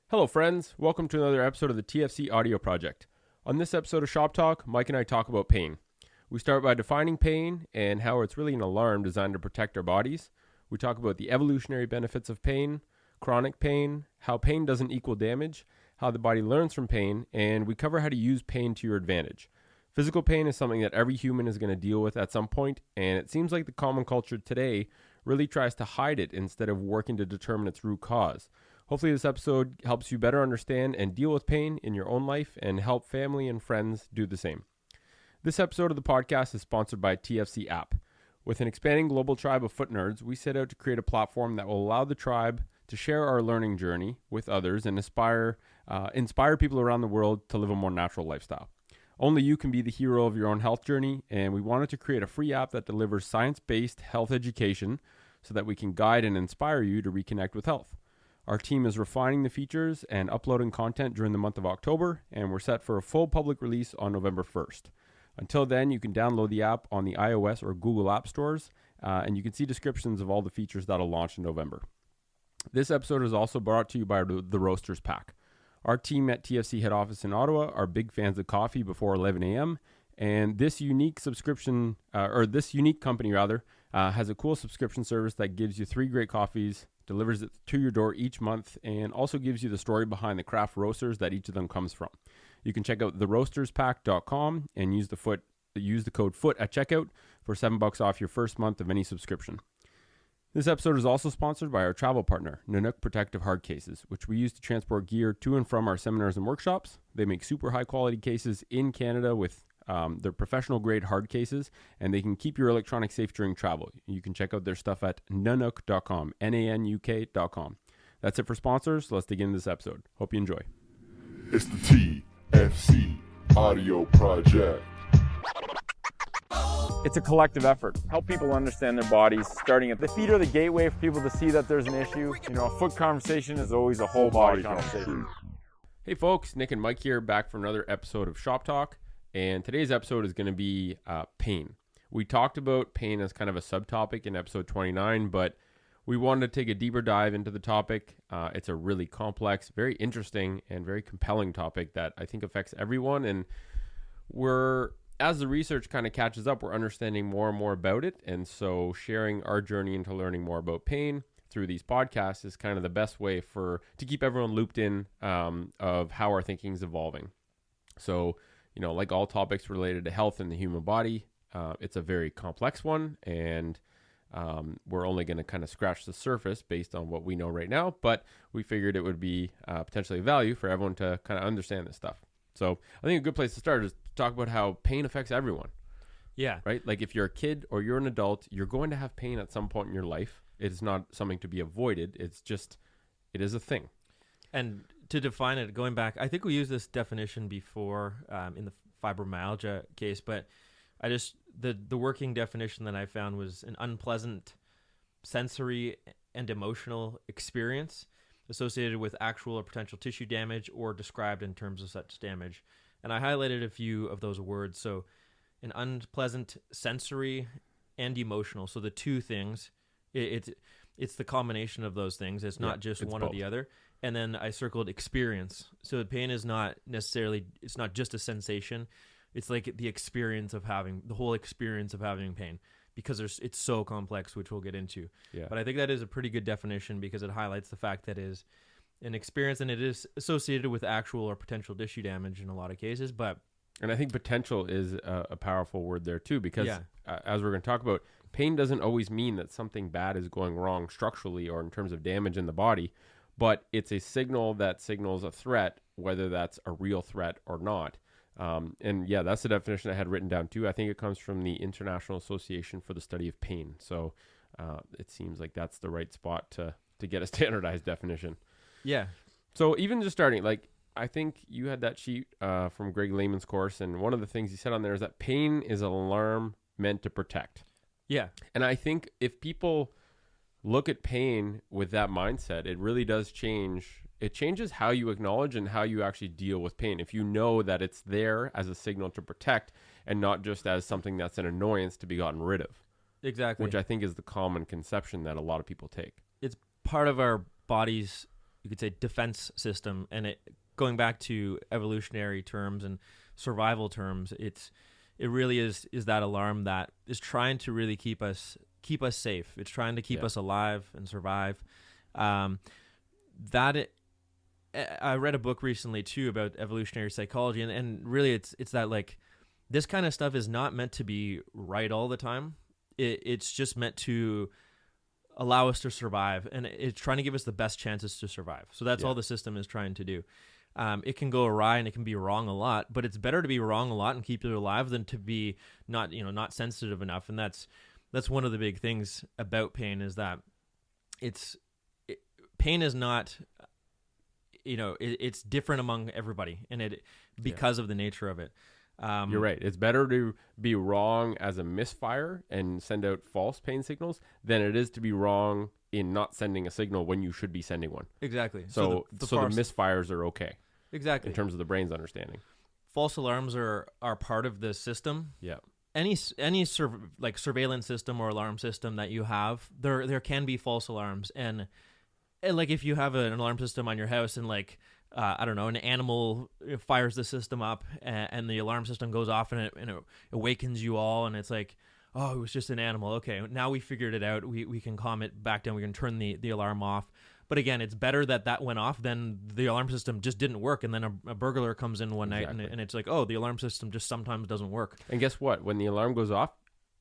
Hello friends, welcome to another episode of the TFC audio project. On this episode of Shop Talk, Mike and I talk about pain. We start by defining pain and how it's really an alarm designed to protect our bodies. We talk about the evolutionary benefits of pain, chronic pain, how pain doesn't equal damage, how the body learns from pain, and we cover how to use pain to your advantage. Physical pain is something that every human is going to deal with at some point, and it seems like the common culture today really tries to hide it instead of working to determine its root cause. Hopefully this episode helps you better understand and deal with pain in your own life and help family and friends do the same. This episode of the podcast is sponsored by TFC app. With an expanding global tribe of foot nerds, we set out to create a platform that will allow the tribe to share our learning journey with others and inspire people around the world to live a more natural lifestyle. Only you can be the hero of your own health journey, and we wanted to create a free app that delivers science-based health education so that we can guide and inspire you to reconnect with health. Our team is refining the features and uploading content during the month of October, and we're set for a full public release on November 1st. Until then, you can download the app on the iOS or Google App Stores, and you can see descriptions of all the features that'll launch in November. This episode is also brought to you by the Roasters Pack. Our team at TFC head office in Ottawa are big fans of coffee before 11 a.m., and this unique company has a cool subscription service that gives you 3 great coffees, delivers it to your door each month, and also gives you the story behind the craft roasters that each of them comes from. You can check out theroasterspack.com and use the code FOOT at checkout for $7 off your first month of any subscription. This episode is also sponsored by our travel partner, Nanook Protective Hard Cases, which we use to transport gear to and from our seminars and workshops. They make super high quality cases in Canada with their professional grade hard cases, and they can keep your electronics safe during travel. You can check out their stuff at nanook.com, Nanuk.com. That's it for sponsors. Let's dig into this episode. Hope you enjoy. It's the TFC audio project. It's a collective effort. Help people understand their bodies, starting at the feet are the gateway for people to see that there's an issue. A foot conversation is always a whole body conversation. Hey folks, Nick and Mike here, back for another episode of Shop Talk. And today's episode is going to be pain. We talked about pain as kind of a subtopic in episode 29, but we wanted to take a deeper dive into the topic. It's a really complex, very interesting, and very compelling topic that I think affects everyone. And as the research kind of catches up, we're understanding more and more about it. And so sharing our journey into learning more about pain through these podcasts is kind of the best way to keep everyone looped in of how our thinking is evolving. So, like all topics related to health and the human body, it's a very complex one, and we're only going to kind of scratch the surface based on what we know right now, but we figured it would be potentially of value for everyone to kind of understand this stuff. So I think a good place to start is to talk about how pain affects everyone. Yeah. Right? Like if you're a kid or you're an adult, you're going to have pain at some point in your life. It is not something to be avoided. It is a thing. And to define it, going back, I think we used this definition before in the fibromyalgia case, but the working definition that I found was an unpleasant sensory and emotional experience associated with actual or potential tissue damage or described in terms of such damage. And I highlighted a few of those words. So an unpleasant sensory and emotional. So the two things, it's the combination of those things. It's not just one or the other. And then I circled experience. So the pain is not necessarily, it's not just a sensation. It's like the whole experience of having pain, because it's so complex, which we'll get into. Yeah. But I think that is a pretty good definition because it highlights the fact that it is an experience and it is associated with actual or potential tissue damage in a lot of cases. And I think potential is a powerful word there too, because as we're going to talk about, pain doesn't always mean that something bad is going wrong structurally or in terms of damage in the body, but it's a signal that signals a threat, whether that's a real threat or not. That's the definition I had written down too. I think it comes from the International Association for the Study of Pain. So it seems like that's the right spot to get a standardized definition. Yeah. So even just starting, I think you had that sheet from Greg Lehman's course, and one of the things he said on there is that pain is an alarm meant to protect. Yeah. And I think if people look at pain with that mindset, it really does change. It changes how you acknowledge and how you actually deal with pain. If you know that it's there as a signal to protect and not just as something that's an annoyance to be gotten rid of. Exactly. Which I think is the common conception that a lot of people take. It's part of our body's you could say, defense system. And it, going back to evolutionary terms and survival terms, it really is that alarm that is trying to really keep us safe. It's trying to keep us alive and survive. I read a book recently too about evolutionary psychology, and really it's that, like, this kind of stuff is not meant to be right all the time. It's just meant to allow us to survive, and it's trying to give us the best chances to survive. So that's all the system is trying to do. It can go awry and it can be wrong a lot, but it's better to be wrong a lot and keep you alive than to be not sensitive enough. And that's one of the big things about pain, is that pain is not, it's different among everybody, and because of the nature of it. You're right. It's better to be wrong as a misfire and send out false pain signals than it is to be wrong in not sending a signal when you should be sending one. Exactly. So the misfires are okay. Exactly. In terms of the brain's understanding. False alarms are part of the system. Yeah. Any surveillance system or alarm system that you have, there can be false alarms, and like if you have an alarm system on your house and I don't know, an animal fires the system up and the alarm system goes off and it awakens you all, and it's like, oh, it was just an animal. Okay, now we figured it out. We can calm it back down. We can turn the alarm off. But again, it's better that went off than the alarm system just didn't work, and then a burglar comes in one night and it's like, oh, the alarm system just sometimes doesn't work. And guess what? When the alarm goes off,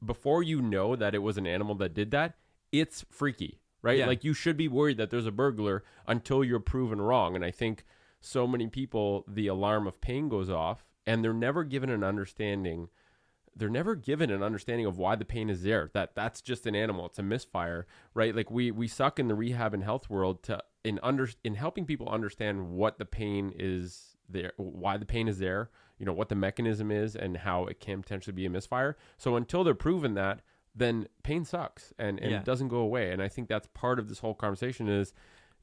before you know that it was an animal that did that, it's freaky, right? Yeah. Like, you should be worried that there's a burglar until you're proven wrong. And I think so many people, the alarm of pain goes off and they're never given an understanding. They're never given an understanding of why the pain is there. That's just an animal. It's a misfire, right? Like we suck in the rehab and health world in helping people understand what the pain is there, why the pain is there, what the mechanism is, and how it can potentially be a misfire. So until they're proven that, then pain sucks and it doesn't go away. And I think that's part of this whole conversation, is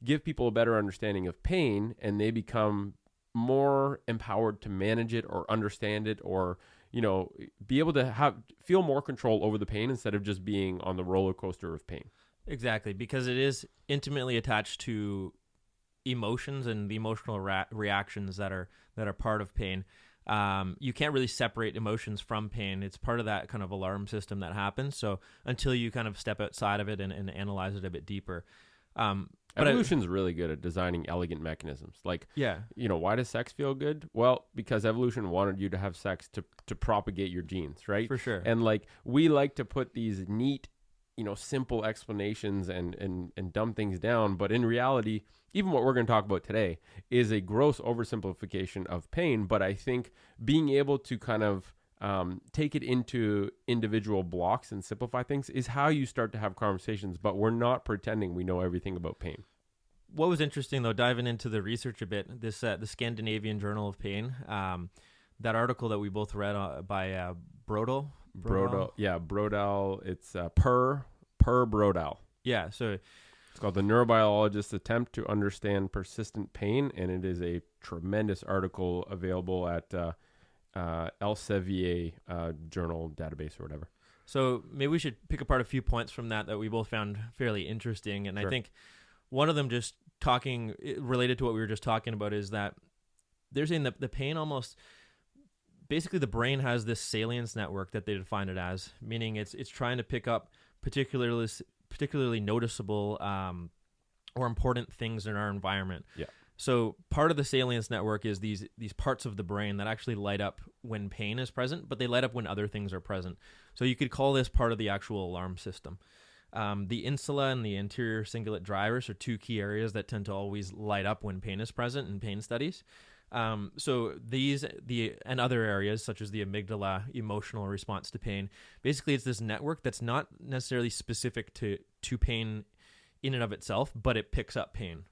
give people a better understanding of pain, and they become more empowered to manage it or understand it, or be able to feel more control over the pain instead of just being on the roller coaster of pain. Exactly, because it is intimately attached to emotions and the emotional reactions that are part of pain. You can't really separate emotions from pain. It's part of that kind of alarm system that happens. So until you kind of step outside of it and analyze it a bit deeper. But evolution's really good at designing elegant mechanisms. Like, yeah, why does sex feel good? Well, because evolution wanted you to have sex to propagate your genes, right? For sure. And we like to put these neat, simple explanations and dumb things down. But in reality, even what we're going to talk about today is a gross oversimplification of pain. But I think being able to kind of take it into individual blocks and simplify things is how you start to have conversations, but we're not pretending we know everything about pain. What was interesting, though, diving into the research a bit, the Scandinavian Journal of Pain, that article that we both read by Brodal. Yeah, Brodal. It's Per Brodal. Yeah, so it's called The Neurobiologist's Attempt to Understand Persistent Pain, and it is a tremendous article available at Elsevier journal database or whatever. So maybe we should pick apart a few points from that we both found fairly interesting. And sure. I think one of them, just talking related to what we were just talking about, is that they're saying that the pain almost, basically the brain has this salience network that they define it as, meaning it's trying to pick up particularly noticeable or important things in our environment. Yeah. So part of the salience network is these parts of the brain that actually light up when pain is present, but they light up when other things are present. So you could call this part of the actual alarm system. The insula and the anterior cingulate drivers are two key areas that tend to always light up when pain is present in pain studies. So and other areas such as the amygdala, emotional response to pain, basically it's this network that's not necessarily specific to pain in and of itself, but it picks up pain,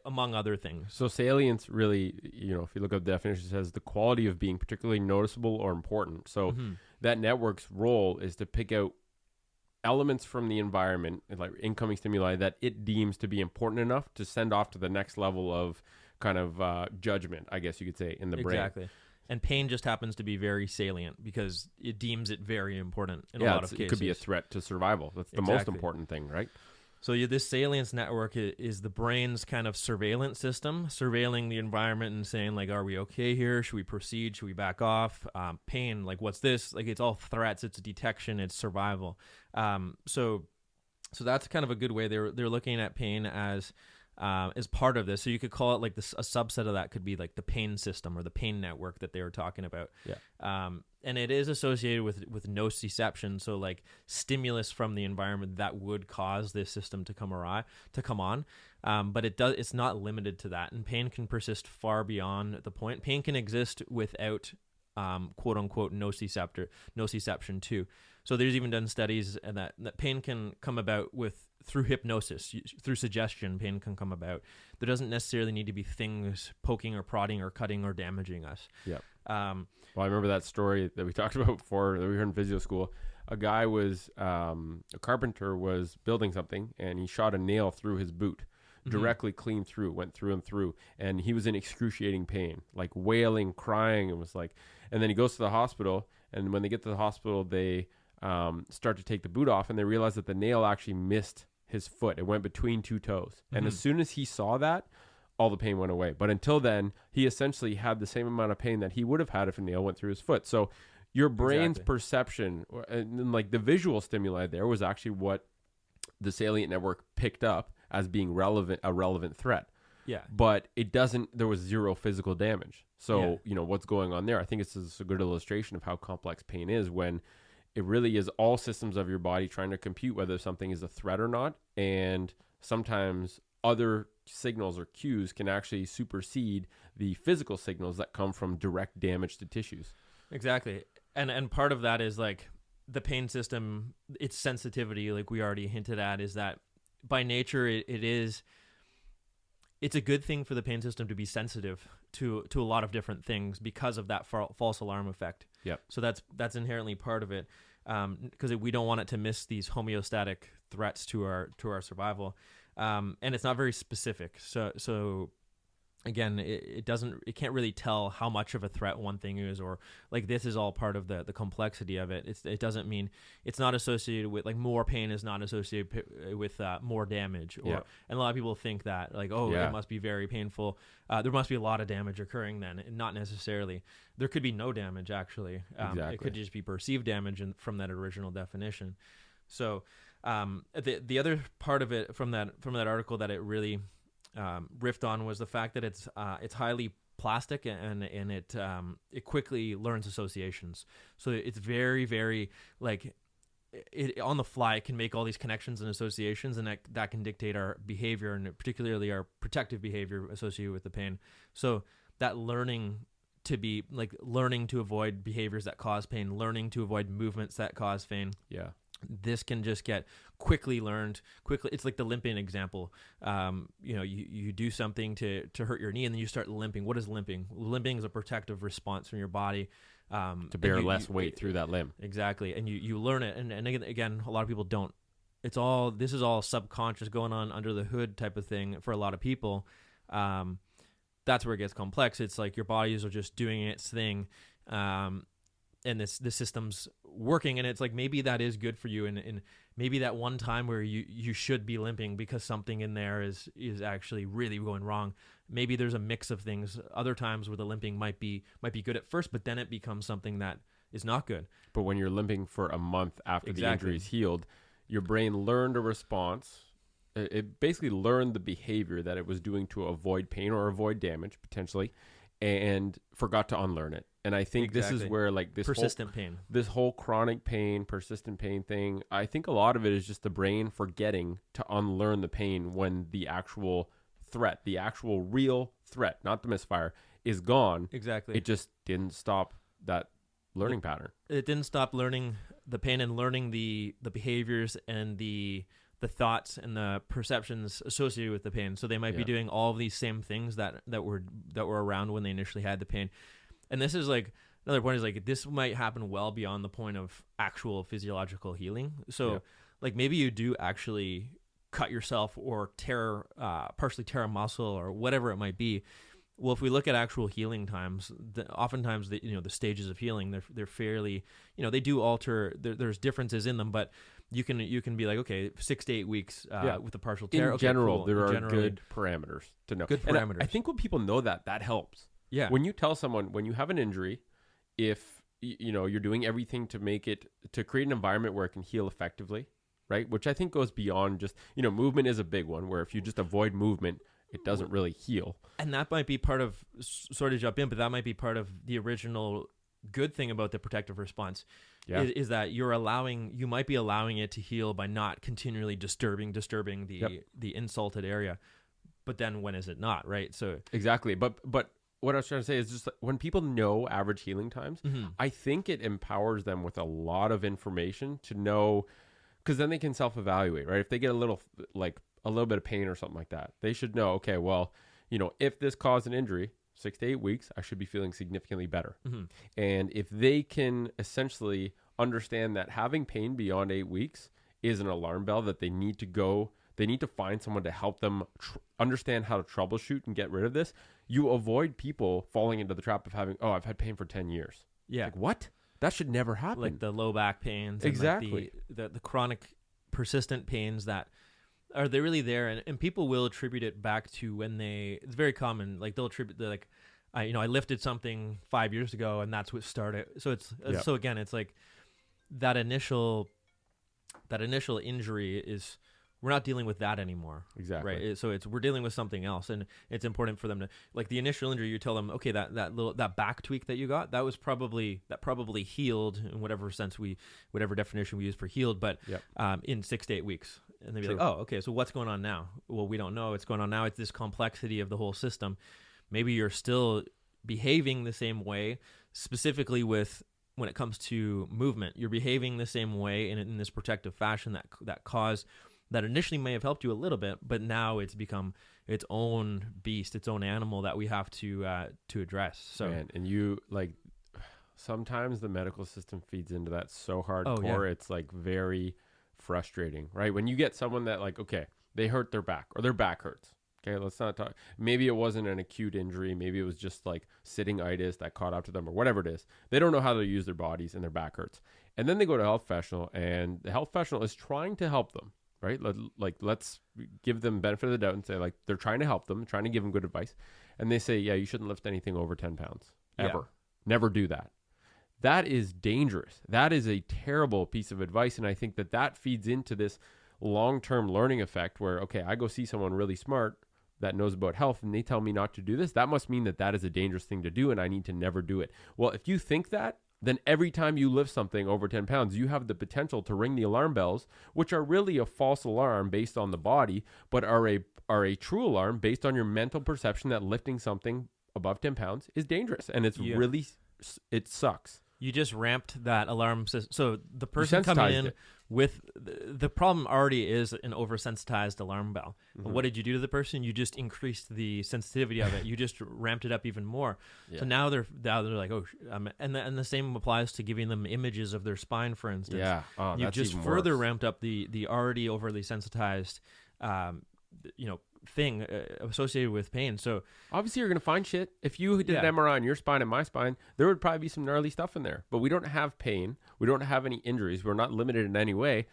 among other things. So salience really, if you look up the definition, it says the quality of being particularly noticeable or important. So that network's role is to pick out elements from the environment, like incoming stimuli, that it deems to be important enough to send off to the next level of kind of judgment, I guess you could say, in the brain. Exactly. And pain just happens to be very salient because it deems it very important in a lot of cases. It could be a threat to survival. That's the most important thing, right? So this salience network is the brain's kind of surveillance system, surveilling the environment and saying, like, are we okay here? Should we proceed? Should we back off? Pain, like, what's this? Like, it's all threats. It's detection. It's survival. So that's kind of a good way. They're looking at pain as part of this. So you could call it like this, a subset of that could be like the pain system or the pain network that they were talking about. Yeah. And it is associated with nociception. So like stimulus from the environment that would cause this system to come on. But it's not limited to that. And pain can persist far beyond the point. Pain can exist without, quote unquote, nociception too. So there's even done studies that pain can come about through hypnosis, through suggestion. Pain can come about. There doesn't necessarily need to be things poking or prodding or cutting or damaging us. Yeah. Well, I remember that story that we talked about before that we heard in physio school. A guy was a carpenter was building something, and he shot a nail through his boot, directly clean through, went through and through, and he was in excruciating pain, like wailing, crying, and was like. And then he goes to the hospital, and when they get to the hospital, they start to take the boot off, and they realize that the nail actually missed his foot. It went between two toes. And as soon as he saw that, all the pain went away. But until then, he essentially had the same amount of pain that he would have had if a nail went through his foot. So your brain's perception and like the visual stimuli there was actually what the salient network picked up as being a relevant threat. Yeah. But there was zero physical damage. So, what's going on there? I think it's a good illustration of how complex pain is when it really is all systems of your body trying to compute whether something is a threat or not. And sometimes other signals or cues can actually supersede the physical signals that come from direct damage to tissues. Exactly. And part of that is like the pain system, its sensitivity, like we already hinted at, is that by nature it's a good thing for the pain system to be sensitive to a lot of different things because of that false alarm effect. Yep. So that's inherently part of it, because we don't want it to miss these homeostatic threats to our survival, and it's not very specific. So again, it can't really tell how much of a threat one thing is, or like this is all part of the complexity of it. It doesn't mean it's not associated with like more pain is not associated with more damage, and a lot of people think that like, it must be very painful. There must be a lot of damage occurring then. Not necessarily. There could be no damage actually. Exactly. It could just be perceived damage from that original definition. So the other part of it from that article that it really riffed on was the fact that it's highly plastic and it quickly learns associations. So it's very, very like it on the fly. It can make all these connections and associations, and that can dictate our behavior, and particularly our protective behavior associated with the pain. So that learning to avoid behaviors that cause pain, learning to avoid movements that cause pain. Yeah. This can just get quickly learned. It's like the limping example. You do something to hurt your knee, and then you start limping. What is limping? Limping is a protective response from your body to bear less weight through that limb. Exactly, and you learn it. And again, a lot of people don't. This is all subconscious, going on under the hood type of thing for a lot of people. That's where it gets complex. It's like your bodies are just doing its thing. And this system's working, and it's like maybe that is good for you, and maybe that one time where you should be limping because something in there is actually really going wrong. Maybe there's a mix of things. Other times where the limping might be good at first, but then it becomes something that is not good. But when you're limping for a month after the injury is healed, your brain learned a response. It basically learned the behavior that it was doing to avoid pain or avoid damage potentially, and forgot to unlearn it. And I think this is where like this whole chronic pain, persistent pain thing, I think a lot of it is just the brain forgetting to unlearn the pain when the actual threat, the actual real threat, not the misfire, is gone. Exactly. It just didn't stop that learning pattern. It didn't stop learning the pain and learning the behaviors and the thoughts and the perceptions associated with the pain. So they might be doing all of these same things that were around when they initially had the pain. And this is like another point is like this might happen well beyond the point of actual physiological healing. So like maybe you do actually cut yourself or partially tear a muscle or whatever it might be. Well, if we look at actual healing times, oftentimes the stages of healing, they're fairly, they do alter. There's differences in them, but you can be like, okay, 6 to 8 weeks with a partial In tear. Okay, general, cool. there are Generally, good parameters to know. Good And parameters. I think when people know that helps. Yeah. When you tell someone, when you have an injury, if you're doing everything to create an environment where it can heal effectively, right? Which I think goes beyond just, movement is a big one, where if you just avoid movement, it doesn't really heal. And that might be part of, sort of jump in, but that might be part of the original good thing about the protective response. Yeah. Is that you might be allowing it to heal by not continually disturbing the insulted area. But then when is it not, right? So Exactly. But what I was trying to say is just like, when people know average healing times, I think it empowers them with a lot of information to know, because then they can self-evaluate, right? If they get a little bit of pain or something like that, they should know, okay, well, if this caused an injury, 6 to 8 weeks, I should be feeling significantly better. And if they can essentially understand that having pain beyond 8 weeks is an alarm bell, that they need to find someone to help them understand how to troubleshoot and get rid of this, you avoid people falling into the trap of having, I've had pain for 10 years. yeah, Like, what? That should never happen. like the low back pains, Exactly. and like the chronic persistent pains that are they really there, and people will attribute it back to when it's very common, like they'll attribute I lifted something 5 years ago and that's what started. So it's so again, it's like that initial injury is, we're not dealing with that anymore. Exactly. Right. So we're dealing with something else, and it's important for them to, like, the initial injury, you tell them, okay, that back tweak that you got, that probably healed in whatever definition we use for healed, but in 6 to 8 weeks. And they'd be True. like, oh, okay, so what's going on now? Well, we don't know what's going on now. It's this complexity of the whole system. Maybe you're still behaving the same way, specifically when it comes to movement. You're behaving the same way in this protective fashion that initially may have helped you a little bit, but now it's become its own beast, its own animal that we have to address. So, Man, and you, like, sometimes the medical system feeds into that so hardcore. It's like very frustrating, right? When you get someone that, like, okay, they hurt their back or their back hurts. Okay, let's not talk. Maybe it wasn't an acute injury. Maybe it was just like sitting-itis that caught up to them or whatever it is. They don't know how to use their bodies and their back hurts. And then they go to a health professional, and the health professional is trying to help them, right? Let's give them benefit of the doubt and say, like, they're trying to help them, trying to give them good advice. And they say, yeah, you shouldn't lift anything over 10 pounds, ever. Yeah. Never do that. That is dangerous. That is a terrible piece of advice. And I think that feeds into this long-term learning effect where, okay, I go see someone really smart that knows about health and they tell me not to do this. That must mean that is a dangerous thing to do and I need to never do it. Well, if you think that, then every time you lift something over 10 pounds, you have the potential to ring the alarm bells, which are really a false alarm based on the body, but are a true alarm based on your mental perception that lifting something above 10 pounds is dangerous. And it sucks. You just ramped that alarm system. So the person coming in with the problem already is an oversensitized alarm bell. Mm-hmm. What did you do to the person? You just increased the sensitivity of it. You just ramped it up even more. Yeah. So now they're like, oh, and the same applies to giving them images of their spine, for instance. Yeah, you've just further ramped up the already overly sensitized, thing associated with pain. So obviously you're going to find shit. If you did an MRI on your spine and my spine, there would probably be some gnarly stuff in there, but we don't have pain. We don't have any injuries. We're not limited in any way.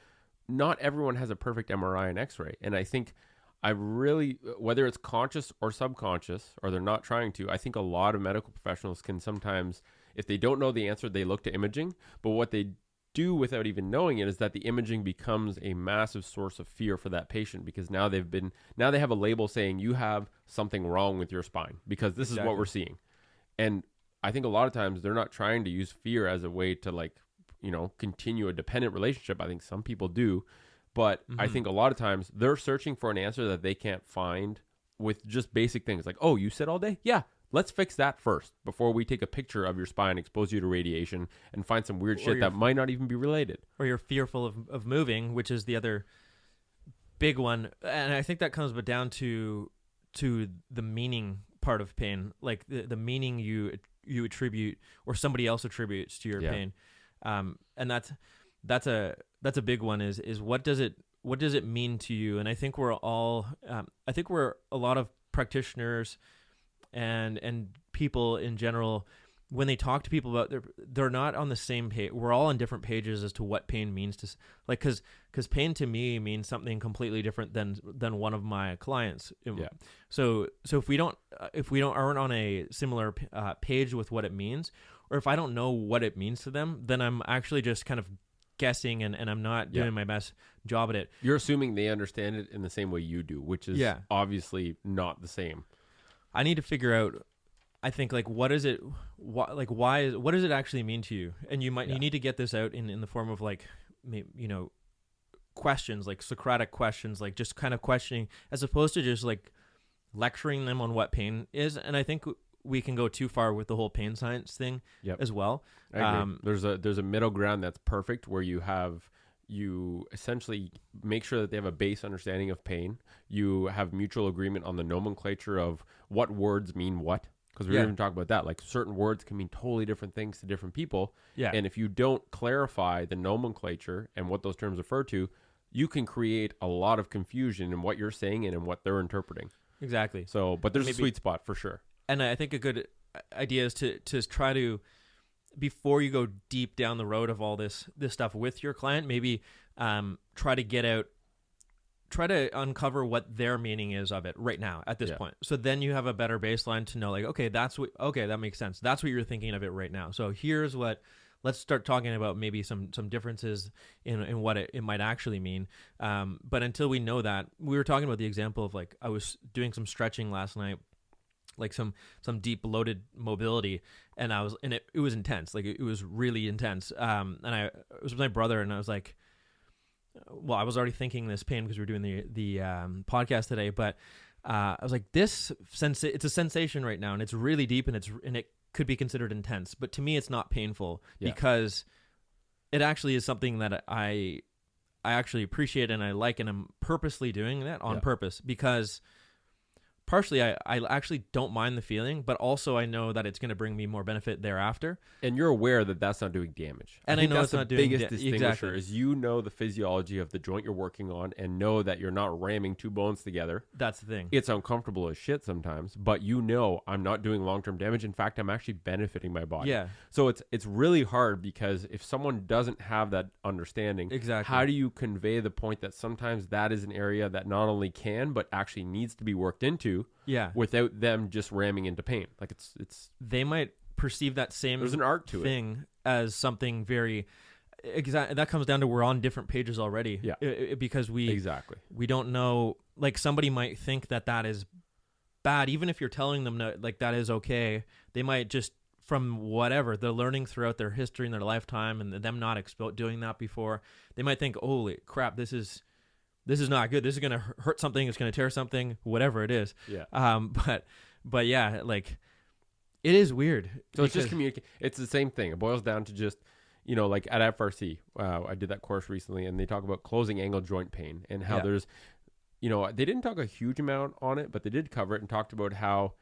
Not everyone has a perfect MRI and x-ray. And I think whether it's conscious or subconscious, or they're not trying to, I think a lot of medical professionals can sometimes, if they don't know the answer, they look to imaging, but what they do without even knowing it is that the imaging becomes a massive source of fear for that patient, because now they have a label saying you have something wrong with your spine because this is what we're seeing. And I think a lot of times they're not trying to use fear as a way to continue a dependent relationship. I think some people do, but I think a lot of times they're searching for an answer that they can't find with just basic things like, oh, you sit all day? Yeah. Let's fix that first before we take a picture of your spine, expose you to radiation, and find some weird shit that might not even be related. Or you're fearful of moving, which is the other big one. And I think that comes down to the meaning part of pain, like the meaning you attribute or somebody else attributes to your pain. And that's a big one is what does it mean to you? And I think we're a lot of practitioners and people in general when they talk to people about they're not on the same page. We're all on different pages as to what pain means to like, because pain to me means something completely different than one of my clients. Yeah. So if we aren't on a similar page with what it means, or if I don't know what it means to them, then I'm actually just kind of guessing and I'm not doing my best job at it. You're assuming they understand it in the same way you do, which is obviously not the same. I need to figure out, I think, like, what does it actually mean to you? And you need to get this out in the form of, like, you know, questions, like Socratic questions, like just kind of questioning, as opposed to just like lecturing them on what pain is. And I think we can go too far with the whole pain science thing as well. I agree. There's a middle ground that's perfect, where you essentially make sure that they have a base understanding of pain. You have mutual agreement on the nomenclature of what words mean what. Because we were even talking about that. Like, certain words can mean totally different things to different people. Yeah. And if you don't clarify the nomenclature and what those terms refer to, you can create a lot of confusion in what you're saying and in what they're interpreting. Exactly. So, but there's a sweet spot for sure. And I think a good idea is to try to, before you go deep down the road of all this stuff with your client, maybe try to uncover what their meaning is of it right now at this point. So then you have a better baseline to know, like, okay, that makes sense. That's what you're thinking of it right now. So here's let's start talking about maybe some differences in what it might actually mean. But until we know that, we were talking about the example of, like, I was doing some stretching last night, like some deep loaded mobility, and it was intense. Like, it was really intense. And it was with my brother, and I was like, well, I was already thinking this pain because we were doing the podcast today, but I was like, it's a sensation right now, and it's really deep, and it could be considered intense, but to me, it's not painful because it actually is something that I actually appreciate and I like, and I'm purposely doing that on purpose, because partially I actually don't mind the feeling, but also I know that it's going to bring me more benefit thereafter. And you're aware that that's not doing damage. And I know it's not doing biggest distinguisher is, you know, the physiology of the joint you're working on, and know that you're not ramming two bones together. That's the thing. It's uncomfortable as shit sometimes, but you know, I'm not doing long-term damage. In fact, I'm actually benefiting my body. Yeah. So it's really hard, because if someone doesn't have that understanding, how do you convey the point that sometimes that is an area that not only can, but actually needs to be worked into? Yeah. Without them just ramming into pain. Like, it's they might perceive that same there's an art to thing as something very that comes down to, we're on different pages already. Yeah. Because we don't know, like, somebody might think that is bad, even if you're telling them like that is okay. They might just, from whatever they're learning throughout their history and their lifetime, and them not doing that before, they might think, holy crap, this is not good. This is going to hurt something. It's going to tear something, whatever it is. Yeah. But yeah, like, it is weird. So it's just communicate. It's the same thing. It boils down to just, you know, like at FRC, I did that course recently, and they talk about closing angle joint pain, and how there's, you know, they didn't talk a huge amount on it, but they did cover it and talked about how,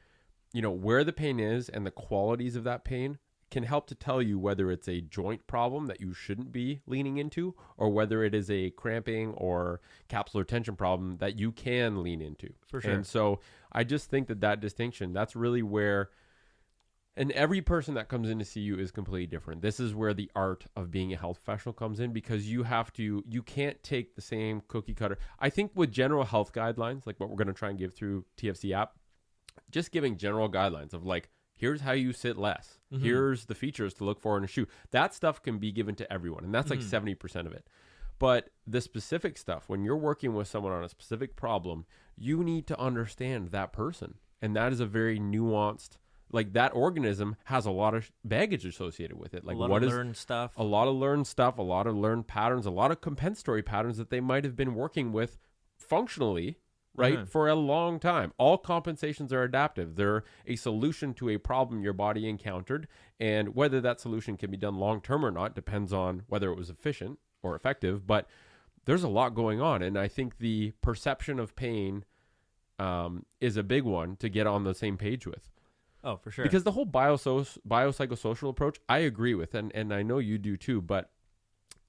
you know, where the pain is and the qualities of that pain can help to tell you whether it's a joint problem that you shouldn't be leaning into, or whether it is a cramping or capsular tension problem that you can lean into. For sure. And so I just think that distinction, that's really where, and every person that comes in to see you is completely different. This is where the art of being a health professional comes in, because you can't take the same cookie cutter. I think with general health guidelines, like what we're going to try and give through TFC app, just giving general guidelines of, like, here's how you sit less. Mm-hmm. Here's the features to look for in a shoe. That stuff can be given to everyone, and that's like 70% of it. But the specific stuff, when you're working with someone on a specific problem, you need to understand that person. And that is a very nuanced, like, that organism has a lot of baggage associated with it. Like, a lot of learned stuff, a lot of learned patterns, a lot of compensatory patterns that they might have been working with functionally, right? For a long time. All compensations are adaptive. They're a solution to a problem your body encountered. And whether that solution can be done long-term or not depends on whether it was efficient or effective. But there's a lot going on. And I think the perception of pain is a big one to get on the same page with. Oh, for sure. Because the whole biopsychosocial approach, I agree with, and I know you do too, but,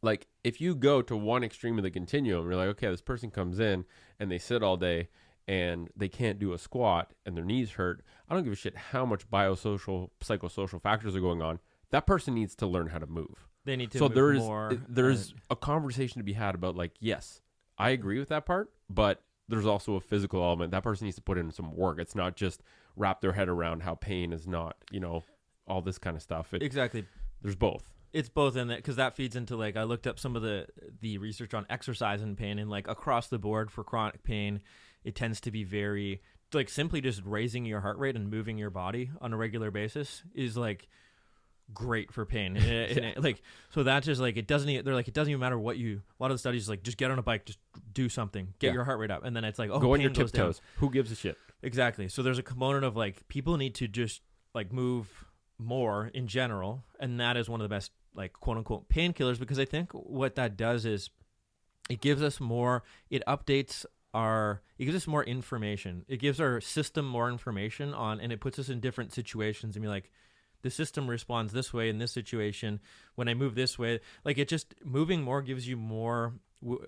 like, if you go to one extreme of the continuum, you're like, okay, this person comes in and they sit all day and they can't do a squat and their knees hurt, I don't give a shit how much biosocial, psychosocial factors are going on. That person needs to learn how to move. They need to so move more. There's a conversation to be had about like, yes, I agree with that part, but there's also a physical element. That person needs to put in some work. It's not just wrap their head around how pain is not, all this kind of stuff. Exactly. There's both. It's both in that, because that feeds into, like, I looked up some of the research on exercise and pain, and like across the board for chronic pain, it tends to be very, like, simply just raising your heart rate and moving your body on a regular basis is like great for pain. Like, so that's just like, it doesn't even matter what a lot of the studies like, just get on a bike, just do something, get your heart rate up, and then it's like, oh, go on pain your goes down. tiptoes. Who gives a shit? Exactly. So there's a component of like, people need to just like move more in general, and that is one of the best, like, quote unquote painkillers, because I think what that does is it gives us more, it gives us more information. It gives our system more information and it puts us in different situations and be like, the system responds this way in this situation when I move this way. Like, it just, moving more gives you more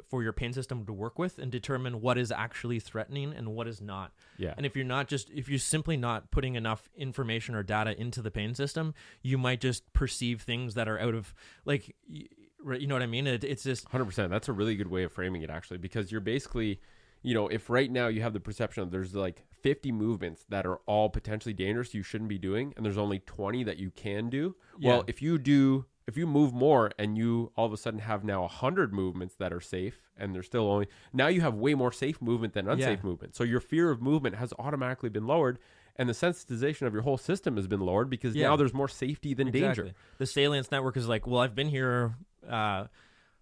for your pain system to work with and determine what is actually threatening and what is not. Yeah. And if you're simply not putting enough information or data into the pain system, you might just perceive things that are out of, like, you know what I mean? It's just 100%. That's a really good way of framing it, actually, because you're basically, if right now you have the perception of there's like 50 movements that are all potentially dangerous you shouldn't be doing, and there's only 20 that you can do. Yeah. Well, if you move more and you all of a sudden have now 100 movements that are safe, and there's still only, now you have way more safe movement than unsafe movement. So your fear of movement has automatically been lowered, and the sensitization of your whole system has been lowered because now there's more safety than danger. The salience network is like, well, I've been here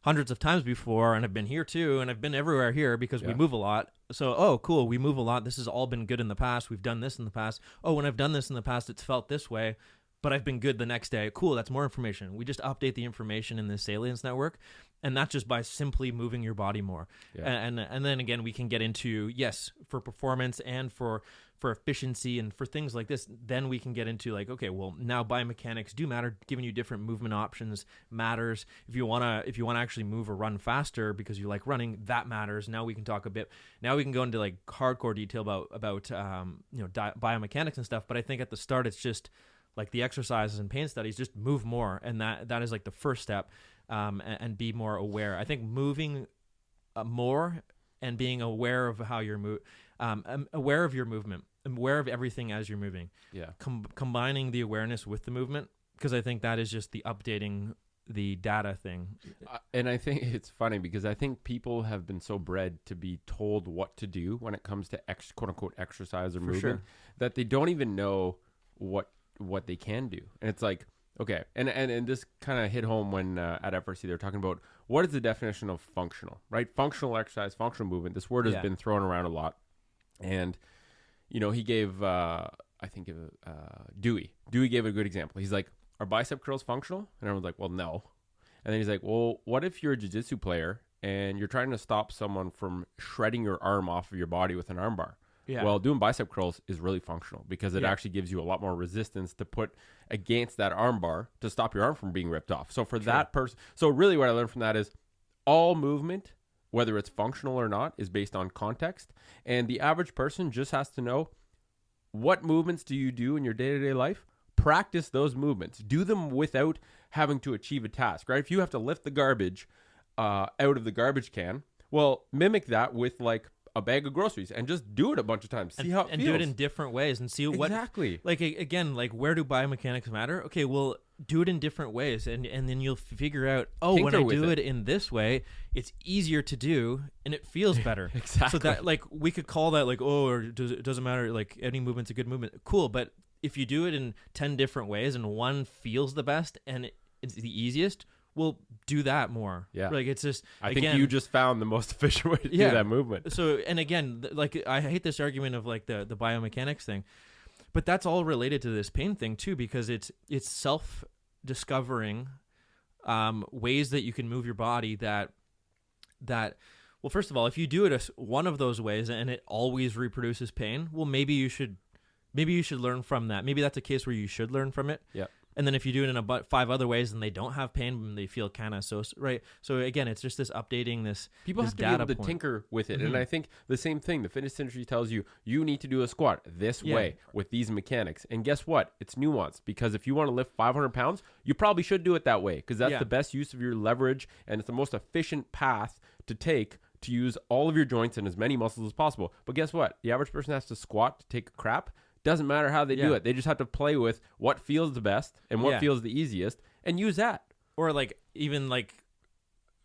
hundreds of times before, and I've been here too, and I've been everywhere here because we move a lot. So, oh, cool, we move a lot. This has all been good in the past. We've done this in the past. Oh, when I've done this in the past, it's felt this way, but I've been good the next day. Cool, that's more information. We just update the information in the salience network, and that's just by simply moving your body more. Yeah. And then again, we can get into, yes, for performance and for efficiency and for things like this, then we can get into like, okay, well, now biomechanics do matter. Giving you different movement options matters. If you want to actually move or run faster because you like running, that matters. Now we can talk now we can go into like hardcore detail about biomechanics and stuff. But I think at the start, it's just like the exercises and pain studies, just move more. And that is like the first step, and be more aware. I think moving more and being aware of how you're aware of your movement, aware of everything as you're moving. Yeah. Combining the awareness with the movement, because I think that is just the updating the data thing. And I think it's funny because I think people have been so bred to be told what to do when it comes to quote unquote exercise or movement that they don't even know what they can do. And it's like, okay, and this kind of hit home when at FRC they're talking about what is the definition of functional, right? Functional exercise, functional movement. This word has been thrown around a lot. And, he gave, Dewey. Dewey gave a good example. He's like, are bicep curls functional? And everyone's like, well, no. And then he's like, well, what if you're a jiu-jitsu player and you're trying to stop someone from shredding your arm off of your body with an arm bar? Yeah. Well, doing bicep curls is really functional because it actually gives you a lot more resistance to put against that arm bar to stop your arm from being ripped off. So for that person, so really what I learned from that is all movement, whether it's functional or not, is based on context. And the average person just has to know, what movements do you do in your day-to-day life? Practice those movements. Do them without having to achieve a task, right? If you have to lift the garbage out of the garbage can, well, mimic that with like a bag of groceries and just do it a bunch of times. See how it feels. Do it in different ways and see what exactly. Like again, like where do biomechanics matter? Okay, well, do it in different ways, and then you'll figure out. Oh, when I do it in this way, it's easier to do and it feels better. Exactly. So that like we could call that like, oh, or it doesn't matter. Like any movement's a good movement. Cool, but if you do it in 10 different ways and one feels the best and it's the easiest, we'll do that more. Yeah. Like it's just, I think you just found the most efficient way to do that movement. So, and again, like I hate this argument of like the biomechanics thing, but that's all related to this pain thing too, because it's self-discovering ways that you can move your body that, well, first of all, if you do it one of those ways and it always reproduces pain, well, maybe you should learn from that. Maybe that's a case where you should learn from it. Yeah. And then if you do it in about 5 other ways and they don't have pain, they feel kind of so right. So again, it's just this updating this. People this have to be able to tinker with it. And I think the same thing, the fitness industry tells you, you need to do a squat this way with these mechanics. And guess what? It's nuanced, because if you want to lift 500 pounds, you probably should do it that way, because that's the best use of your leverage, and it's the most efficient path to take to use all of your joints and as many muscles as possible. But guess what? The average person has to squat to take a crap. Doesn't matter how they do it. They just have to play with what feels the best and what feels the easiest and use that. Or like, even like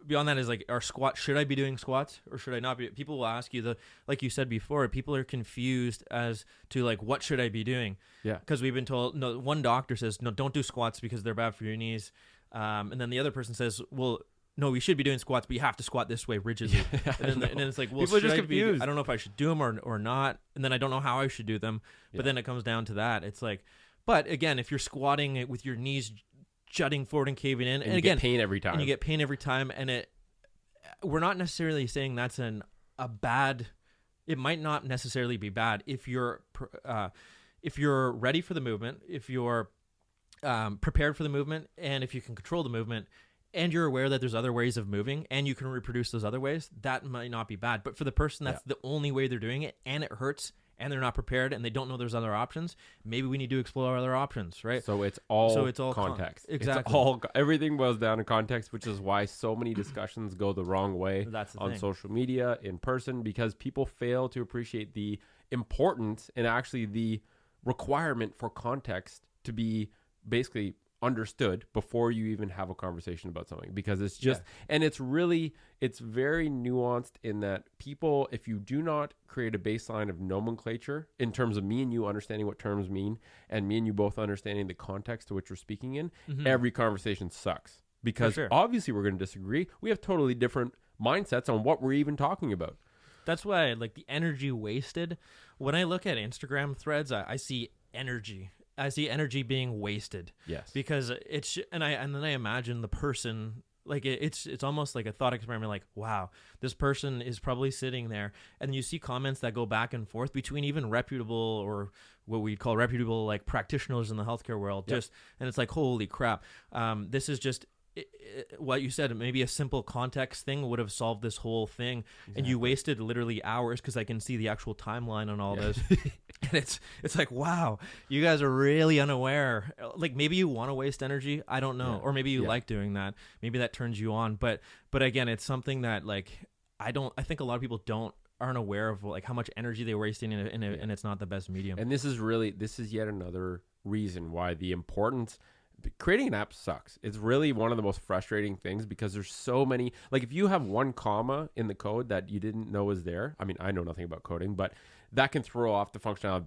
beyond that is like, our squat, should I be doing squats or should I not be? People will ask you, like you said before, people are confused as to like, what should I be doing? Yeah. Because we've been told, no, one doctor says, no, don't do squats because they're bad for your knees. And then the other person says, well, no, we should be doing squats, but you have to squat this way rigidly. And then it's like, well, people are just I confused. I don't know if I should do them or not. And then I don't know how I should do them. But then it comes down to that. It's like, but again, if you're squatting it with your knees jutting forward and caving in, and you again, get pain every time. And you get pain every time. And we're not necessarily saying that's a bad, it might not necessarily be bad if you're ready for the movement, if you're prepared for the movement, and if you can control the movement, and you're aware that there's other ways of moving and you can reproduce those other ways, that might not be bad. But for the person that's the only way they're doing it and it hurts and they're not prepared and they don't know there's other options, maybe we need to explore other options, right? So it's all context. Exactly. Everything boils down to context, which is why so many discussions go the wrong way on social media, in person, because people fail to appreciate the importance and actually the requirement for context to be basically understood before you even have a conversation about something, because it's just and it's very nuanced in that people, if you do not create a baseline of nomenclature in terms of me and you understanding what terms mean and me and you both understanding the context to which we're speaking in, every conversation sucks, because obviously we're going to disagree. We have totally different mindsets on what we're even talking about. That's why, like, the energy wasted, when I look at Instagram threads, I see energy. I see energy being wasted. Yes. Because it's, and then I imagine the person, like, it's almost like a thought experiment, like, wow, this person is probably sitting there, and you see comments that go back and forth between even reputable, or what we'd call reputable, like, practitioners in the healthcare world. Just, and it's like, holy crap. This is just, what you said, maybe a simple context thing would have solved this whole thing. Exactly. And you wasted literally hours, because I can see the actual timeline on all this. And it's like, wow, you guys are really unaware. Like, maybe you want to waste energy, I don't know, or maybe you like doing that. Maybe that turns you on. But again, it's something that, like, I think a lot of people aren't aware of, like, how much energy they're wasting and it's not the best medium. And this is yet another reason why the importance. Creating an app sucks. It's really one of the most frustrating things, because there's so many, like, if you have one comma in the code that you didn't know was there, I mean, I know nothing about coding, but that can throw off the functionality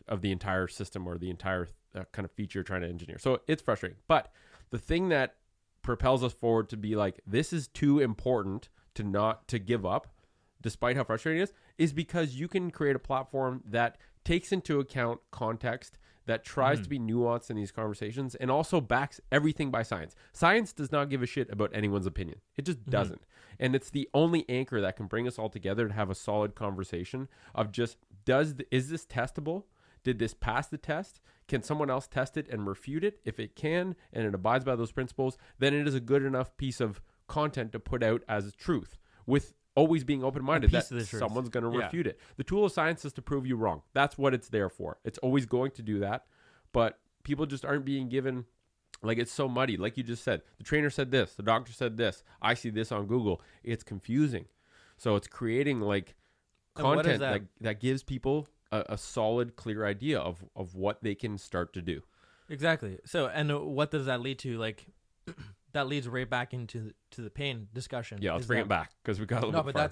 of the entire system, or the entire kind of feature you're trying to engineer. So it's frustrating. But the thing that propels us forward to be like, this is too important to give up, despite how frustrating it is because you can create a platform that takes into account context, that tries to be nuanced in these conversations, and also backs everything by science. Science does not give a shit about anyone's opinion. It just doesn't. And it's the only anchor that can bring us all together to have a solid conversation of just, is this testable? Did this pass the test? Can someone else test it and refute it? If it can, and it abides by those principles, then it is a good enough piece of content to put out as truth, with always being open-minded that someone's going to refute it. The tool of science is to prove you wrong. That's what it's there for. It's always going to do that. But people just aren't being given, like, it's so muddy. Like you just said, the trainer said this, the doctor said this, I see this on Google. It's confusing. So it's creating, like, content that gives people a solid, clear idea of what they can start to do. Exactly. So, and what does that lead to? Like, that leads right back into the pain discussion. Yeah, let's bring it back, because we got a little bit far.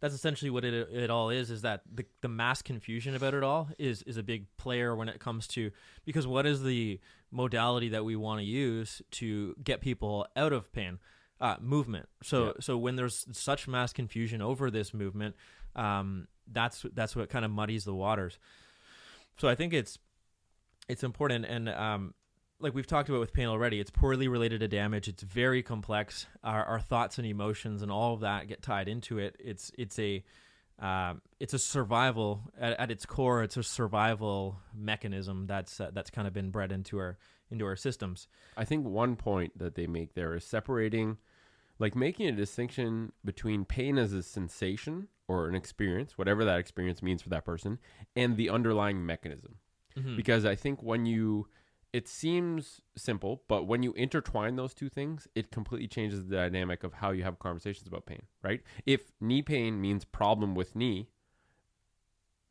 That's essentially what it all is that the mass confusion about it all is a big player when it comes to, because what is the modality that we want to use to get people out of pain? Movement. So when there's such mass confusion over this movement, that's what kind of muddies the waters. So I think it's important, and like we've talked about with pain already, it's poorly related to damage. It's very complex. Our thoughts and emotions and all of that get tied into it. It's a it's a survival at its core. It's a survival mechanism that's kind of been bred into our systems. I think one point that they make there is separating, like making a distinction between pain as a sensation or an experience, whatever that experience means for that person, and the underlying mechanism. Because I think it seems simple, but when you intertwine those two things, it completely changes the dynamic of how you have conversations about pain, right? If knee pain means problem with knee,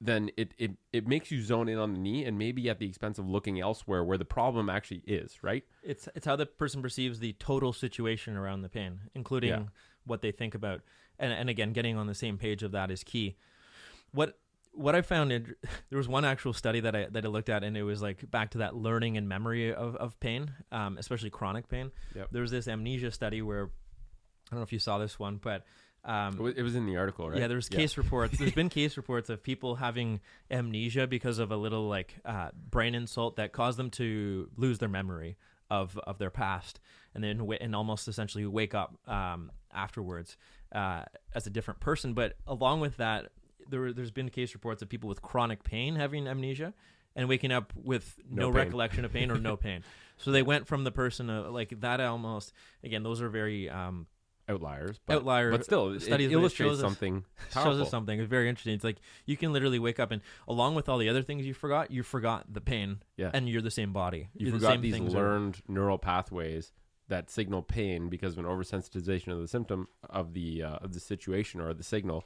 then it makes you zone in on the knee and maybe at the expense of looking elsewhere where the problem actually is, right? It's how the person perceives the total situation around the pain, including what they think about. And again, getting on the same page of that is key. What I found, there was one actual study that I looked at, and it was like back to that learning and memory of pain, especially chronic pain. Yep. There was this amnesia study where, I don't know if you saw this one, but it was in the article, right? Yeah, there's case reports. There's been case reports of people having amnesia because of a little like brain insult that caused them to lose their memory of their past, and then and almost essentially wake up afterwards as a different person. But along with that, there's been case reports of people with chronic pain having amnesia and waking up with no recollection of pain or no pain. So they went from the person like that almost, again, those are very outliers, but still, it illustrates something powerful. Shows us something. It's very interesting. It's like you can literally wake up and along with all the other things you forgot the pain, and you're the same body. You forgot these learned neural pathways that signal pain because of an oversensitization of the symptom of the situation or the signal.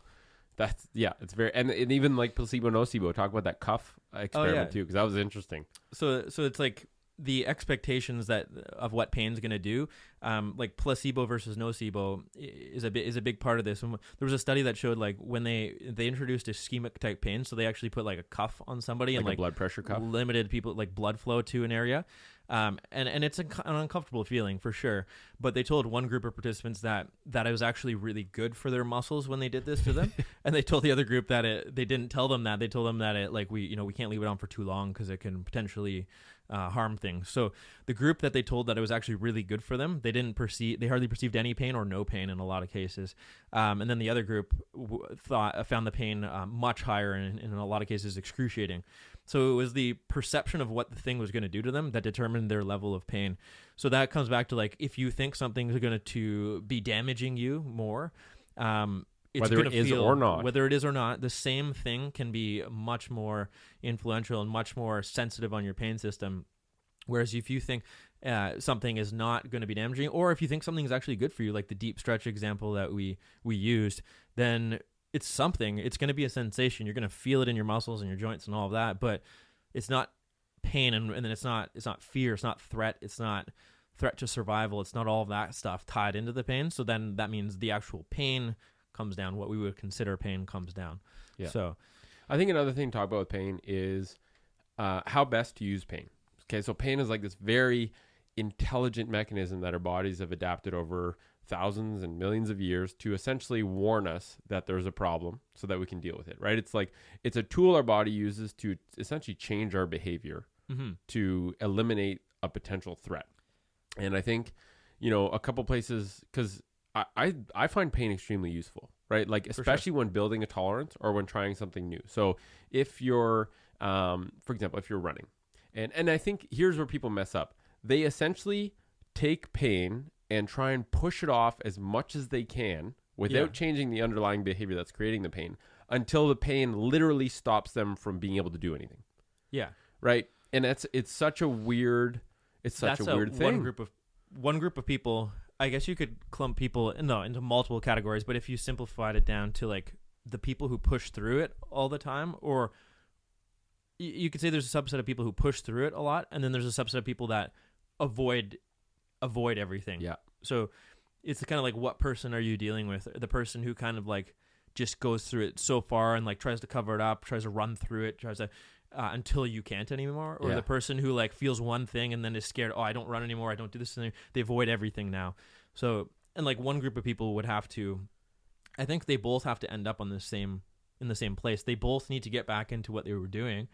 That's it's very and even like placebo nocebo. Talk about that cuff experiment too, because that was interesting. So it's like the expectations of what pain's going to do, like placebo versus nocebo is a big part of this. And there was a study that showed like when they introduced ischemic type pain, so they actually put like a cuff on somebody and a blood pressure cuff, limited people like blood flow to an area. And it's an uncomfortable feeling for sure. But they told one group of participants that it was actually really good for their muscles when they did this to them. And they told the other group that they didn't tell them that. They told them that it like we can't leave it on for too long because it can potentially harm things. So the group that they told that it was actually really good for them, they hardly perceived any pain or no pain in a lot of cases. And then the other group found the pain much higher and in a lot of cases excruciating. So it was the perception of what the thing was going to do to them that determined their level of pain. So that comes back to like if you think something's going to be damaging you more, whether it is or not, the same thing can be much more influential and much more sensitive on your pain system. Whereas if you think something is not going to be damaging, or if you think something is actually good for you, like the deep stretch example that we used, then it's something. It's going to be a sensation. You're going to feel it in your muscles and your joints and all of that, but it's not pain, and then it's not fear, it's not threat, it's not threat to survival, it's not all of that stuff tied into the pain. So then that means the actual pain comes down. What we would consider pain comes down. Yeah. So I think another thing to talk about with pain is how best to use pain. Okay, so pain is like this very intelligent mechanism that our bodies have adapted over thousands and millions of years to essentially warn us that there's a problem so that we can deal with it, right? It's like it's a tool our body uses to essentially change our behavior to eliminate a potential threat. And I think, a couple places, because I find pain extremely useful, right? Like especially when building a tolerance or when trying something new. So if you're, for example, if you're running, and I think here's where people mess up. They essentially take pain and try and push it off as much as they can without changing the underlying behavior that's creating the pain until the pain literally stops them from being able to do anything. Yeah. Right. And it's such a weird thing. One group of people, I guess you could clump people into multiple categories, but if you simplified it down to like the people who push through it all the time, or you could say there's a subset of people who push through it a lot, and then there's a subset of people that avoid everything. Yeah. So it's kind of like, what person are you dealing with? The person who kind of like just goes through it so far and like tries to cover it up, tries to run through it, tries to until you can't anymore, or the person who like feels one thing and then is scared. Oh, I don't run anymore. I don't do this. They avoid everything now. So, and like one group of people would have to, I think they both have to end up in the same place. They both need to get back into what they were doing.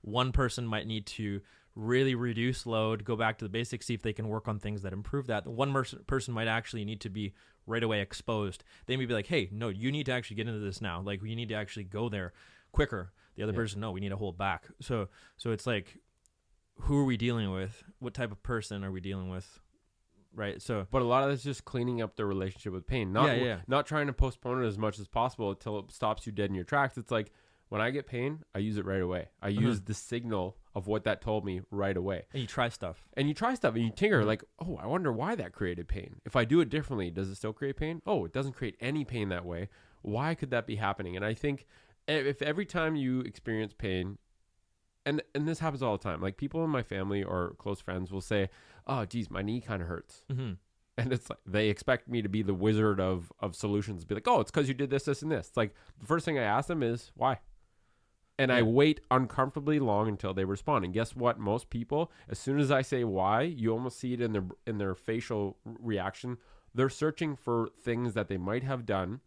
One person might need to really reduce load, go back to the basics, see if they can work on things that improve that. One person might actually need to be right away exposed. They may be like, hey, no, you need to actually get into this now. Like, we need to actually go there quicker. The other person, no, we need to hold back. So it's like, who are we dealing with? What type of person are we dealing with? Right. So, but a lot of that's just cleaning up their relationship with pain. Not trying to postpone it as much as possible until it stops you dead in your tracks. It's like, when I get pain, I use it right away. I use the signal of what that told me right away. And you try stuff. And you tinker, like, oh, I wonder why that created pain. If I do it differently, does it still create pain? Oh, it doesn't create any pain that way. Why could that be happening? And I think if every time you experience pain, and this happens all the time, like people in my family or close friends will say, oh, geez, my knee kind of hurts. Mm-hmm. And it's like, they expect me to be the wizard of solutions. Be like, oh, it's because you did this, this, and this. It's like, the first thing I ask them is, why? And I wait uncomfortably long until they respond. And guess what? Most people, as soon as I say why, you almost see it in their facial reaction. They're searching for things that they might have done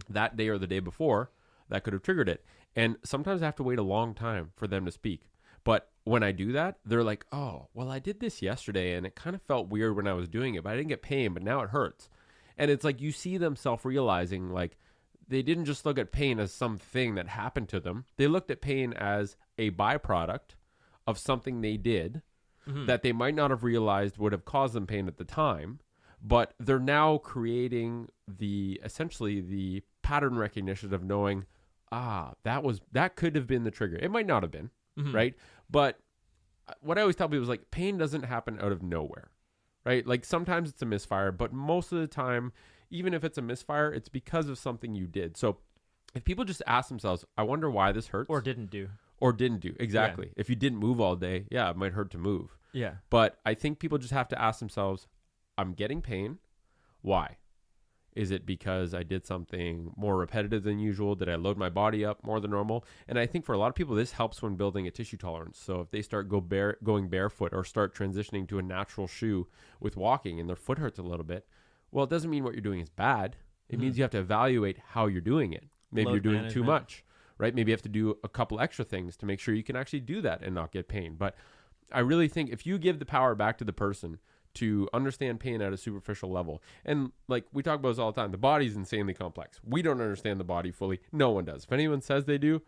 that day or the day before that could have triggered it. And sometimes I have to wait a long time for them to speak. But when I do that, they're like, oh, well, I did this yesterday and it kind of felt weird when I was doing it, but I didn't get pain, but now it hurts. And it's like, you see them self-realizing, like, they didn't just look at pain as something that happened to them. They looked at pain as a byproduct of something they did that they might not have realized would have caused them pain at the time, but they're now creating essentially the pattern recognition of knowing, that could have been the trigger. It might not have been, right? But what I always tell people is, like, pain doesn't happen out of nowhere, right? Like, sometimes it's a misfire, but most of the time, even if it's a misfire, it's because of something you did. So if people just ask themselves, I wonder why this hurts. Or didn't do. Exactly. Yeah. If you didn't move all day, it might hurt to move. Yeah. But I think people just have to ask themselves, I'm getting pain. Why? Is it because I did something more repetitive than usual? Did I load my body up more than normal? And I think for a lot of people, this helps when building a tissue tolerance. So if they start going barefoot or start transitioning to a natural shoe with walking and their foot hurts a little bit, well, it doesn't mean what you're doing is bad. It means you have to evaluate how you're doing it. Maybe you're doing too much, right? Maybe you have to do a couple extra things to make sure you can actually do that and not get pain. But I really think if you give the power back to the person to understand pain at a superficial level, and like we talk about this all the time, the body's insanely complex. We don't understand the body fully. No one does. If anyone says they do,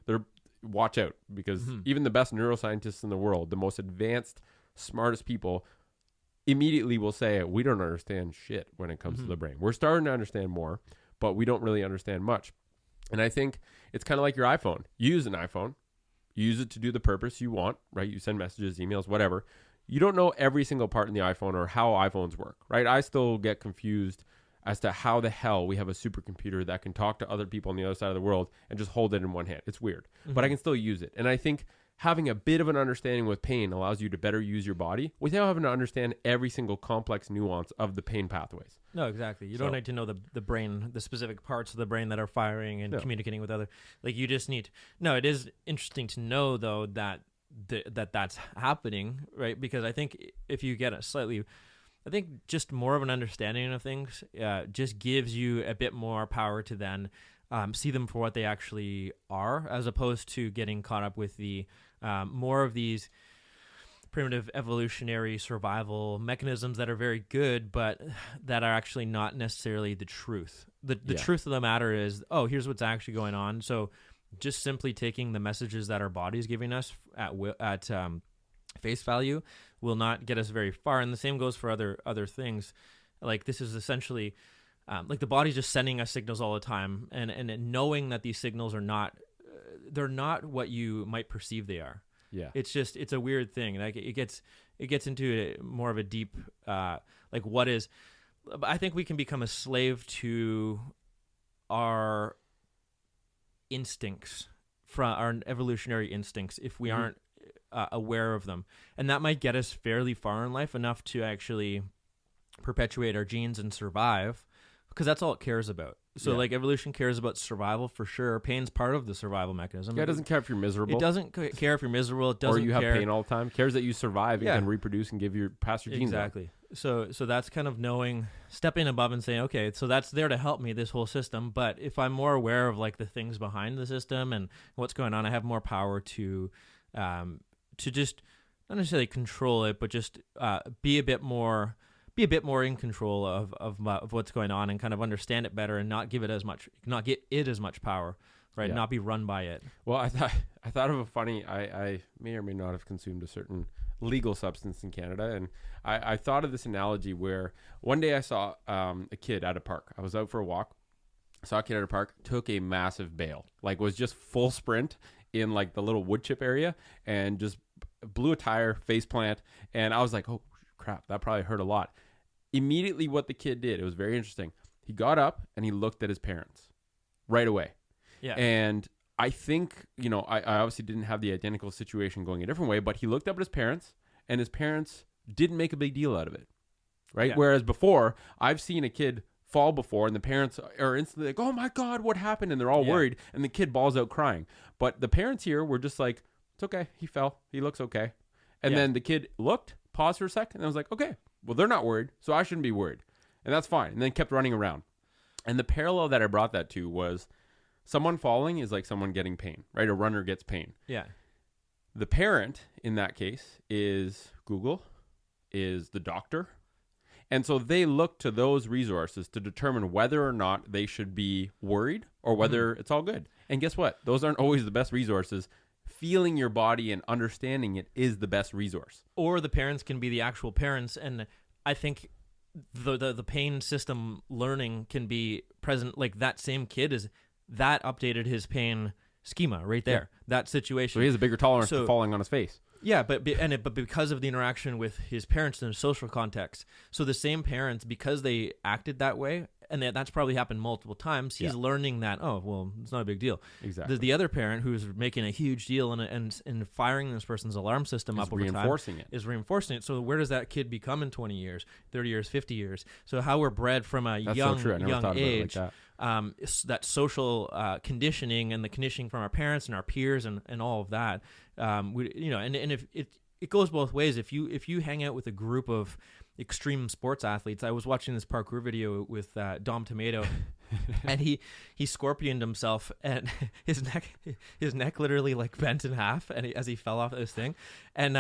watch out, because even the best neuroscientists in the world, the most advanced, smartest people, immediately will say, we don't understand shit when it comes to the brain. We're starting to understand more, but we don't really understand much. And I think it's kind of like your iPhone. You use an iPhone, you use it to do the purpose you want, right? You send messages, emails, whatever. You don't know every single part in the iPhone or how iPhones work, right? I still get confused as to how the hell we have a supercomputer that can talk to other people on the other side of the world and just hold it in one hand. It's weird, but I can still use it. And I think having a bit of an understanding with pain allows you to better use your body without having to understand every single complex nuance of the pain pathways. No, exactly. You don't need to know the brain, the specific parts of the brain that are firing and communicating with other. Like, you just need. No, it is interesting to know though that that's happening, right? Because I think if you get I think just more of an understanding of things just gives you a bit more power to then see them for what they actually are, as opposed to getting caught up with the more of these primitive evolutionary survival mechanisms that are very good, but that are actually not necessarily the truth. The truth of the matter is, here's what's actually going on. So just simply taking the messages that our body's giving us at face value will not get us very far. And the same goes for other things. Like, this is essentially like the body's just sending us signals all the time, and knowing that these signals are not they're not what you might perceive they are. Yeah, it's a weird thing. Like, it gets into more of a deep like, what is. I think we can become a slave to our instincts, from our evolutionary instincts, if we aren't aware of them, and that might get us fairly far in life, enough to actually perpetuate our genes and survive, because that's all it cares about. So like, evolution cares about survival for sure. Pain's part of the survival mechanism. Yeah, it doesn't care if you're miserable. It doesn't care if you're miserable. It doesn't or you have pain all the time. It cares that you survive and can reproduce and pass your genes on. Exactly. So that's kind of knowing, stepping above and saying, okay, so that's there to help me, this whole system. But if I'm more aware of like the things behind the system and what's going on, I have more power to just not necessarily control it, but just be a bit more in control of what's going on, and kind of understand it better, and not get it as much power, right? Yeah. Not be run by it. Well, I thought of a funny. I may or may not have consumed a certain legal substance in Canada, and I thought of this analogy where one day I saw a kid at a park. I was out for a walk, saw a kid at a park, took a massive bail, like was just full sprint in like the little wood chip area, and just blew a tire, face plant, and I was like, oh crap, that probably hurt a lot. Immediately what the kid did, it was very interesting. He got up and he looked at his parents right away. Yeah. And I think, I obviously didn't have the identical situation going a different way, but he looked up at his parents, and his parents didn't make a big deal out of it, right? Yeah. Whereas before, I've seen a kid fall before, and the parents are instantly like, oh my God, what happened? And they're all worried, and the kid balls out crying. But the parents here were just like, it's okay, he fell, he looks okay. And then the kid looked, paused for a second, and I was like, okay, well, they're not worried, so I shouldn't be worried. And that's fine. And then kept running around. And the parallel that I brought that to was someone falling is like someone getting pain, right? A runner gets pain. Yeah. The parent in that case is Google, is the doctor. And so they look to those resources to determine whether or not they should be worried or whether it's all good. And guess what? Those aren't always the best resources. Feeling your body and understanding it is the best resource. Or the parents can be the actual parents, and I think the pain system learning can be present. Like that same kid that updated his pain schema right there. Yeah. That situation. So he has a bigger tolerance to falling on his face. Yeah, but because of the interaction with his parents in a social context, so the same parents, because they acted that way, and that's probably happened multiple times, he's learning that, oh, well, it's not a big deal. Exactly. The other parent who's making a huge deal and firing this person's alarm system up over time is reinforcing it. So where does that kid become in 20 years, 30 years, 50 years? So how we're bred from a young age, that social conditioning and the conditioning from our parents and our peers and all of that, and if it goes both ways. If you hang out with a group of extreme sports athletes, I was watching this parkour video with Dom Tomato, and he scorpioned himself, and his neck literally like bent in half, and as he fell off this thing, and